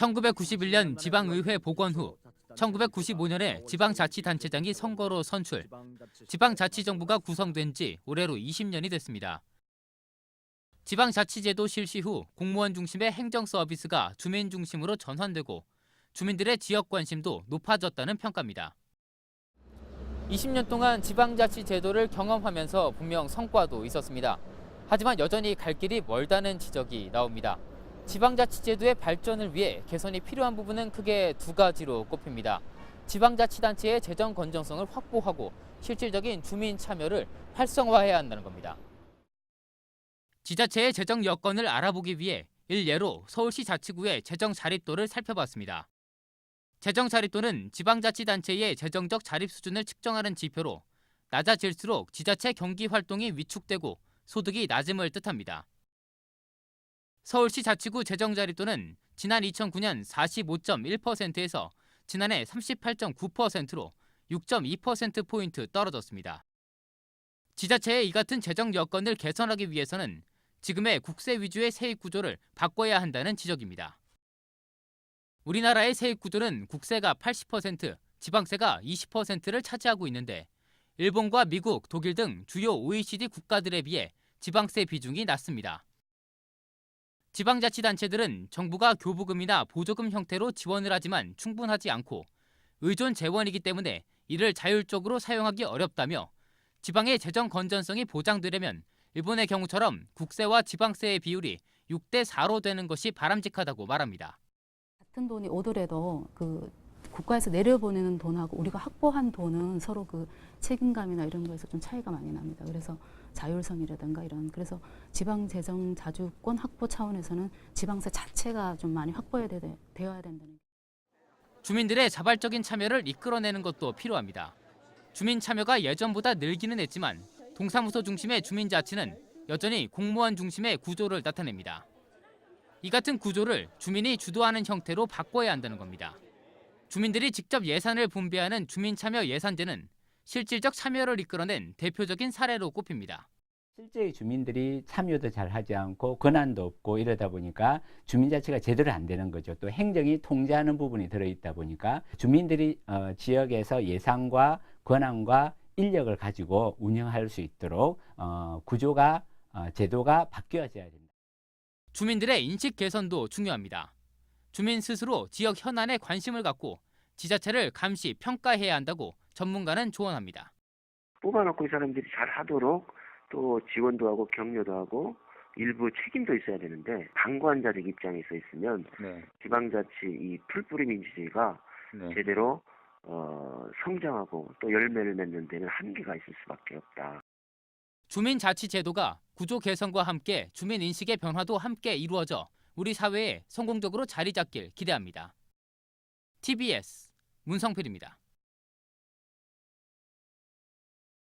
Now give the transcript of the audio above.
1991년 지방의회 복원 후 1995년에 지방자치단체장이 선거로 선출, 지방자치정부가 구성된 지 올해로 20년이 됐습니다. 지방자치제도 실시 후 공무원 중심의 행정서비스가 주민 중심으로 전환되고 주민들의 지역 관심도 높아졌다는 평가입니다. 20년 동안 지방자치제도를 경험하면서 분명 성과도 있었습니다. 하지만 여전히 갈 길이 멀다는 지적이 나옵니다. 지방자치제도의 발전을 위해 개선이 필요한 부분은 크게 두 가지로 꼽힙니다. 지방자치단체의 재정 건전성을 확보하고 실질적인 주민 참여를 활성화해야 한다는 겁니다. 지자체의 재정 여건을 알아보기 위해 일례로 서울시 자치구의 재정 자립도를 살펴봤습니다. 재정 자립도는 지방자치단체의 재정적 자립 수준을 측정하는 지표로 낮아질수록 지자체 경기 활동이 위축되고 소득이 낮음을 뜻합니다. 서울시 자치구 재정 자립도는 지난 2009년 45.1%에서 지난해 38.9%로 6.2%포인트 떨어졌습니다. 지자체의 이 같은 재정 여건을 개선하기 위해서는 지금의 국세 위주의 세입 구조를 바꿔야 한다는 지적입니다. 우리나라의 세입 구조는 국세가 80%, 지방세가 20%를 차지하고 있는데 일본과 미국, 독일 등 주요 OECD 국가들에 비해 지방세 비중이 낮습니다. 지방자치단체들은 정부가 교부금이나 보조금 형태로 지원을 하지만 충분하지 않고 의존 재원이기 때문에 이를 자율적으로 사용하기 어렵다며 지방의 재정 건전성이 보장되려면 일본의 경우처럼 국세와 지방세의 비율이 6대 4로 되는 것이 바람직하다고 말합니다. 같은 돈이 오더라도 국가에서 내려보내는 돈하고 우리가 확보한 돈은 서로 책임감이나 이런 거에서 좀 차이가 많이 납니다. 그래서 자율성이라든가 그래서 지방재정 자주권 확보 차원에서는 지방세 자체가 좀 많이 되어야 된다는. 주민들의 자발적인 참여를 이끌어내는 것도 필요합니다. 주민 참여가 예전보다 늘기는 했지만 동사무소 중심의 주민자치는 여전히 공무원 중심의 구조를 나타냅니다. 이 같은 구조를 주민이 주도하는 형태로 바꿔야 한다는 겁니다. 주민들이 직접 예산을 분배하는 주민참여 예산제는 실질적 참여를 이끌어낸 대표적인 사례로 꼽힙니다. 실제 주민들이 참여도 잘 하지 않고 권한도 없고 이러다 보니까 주민자치가 제대로 안 되는 거죠. 또 행정이 통제하는 부분이 들어있다 보니까 주민들이 지역에서 예산과 권한과 인력을 가지고 운영할 수 있도록 구조가 제도가 바뀌어져야 됩니다. 주민들의 인식 개선도 중요합니다. 주민 스스로 지역 현안에 관심을 갖고 지자체를 감시, 평가해야 한다고 전문가는 조언합니다. 뽑아놓고 이 사람들이 잘 하도록 또 지원도 하고 격려도 하고 일부 책임도 있어야 되는데 방관자적 입장에 서 있으면 지방자치 이 풀뿌리 민주주의가 제대로 성장하고 또 열매를 맺는 데는 한계가 있을 수밖에 없다. 주민자치제도가 구조 개선과 함께 주민 인식의 변화도 함께 이루어져 우리 사회에 성공적으로 자리 잡길 기대합니다. TBS 문성필입니다.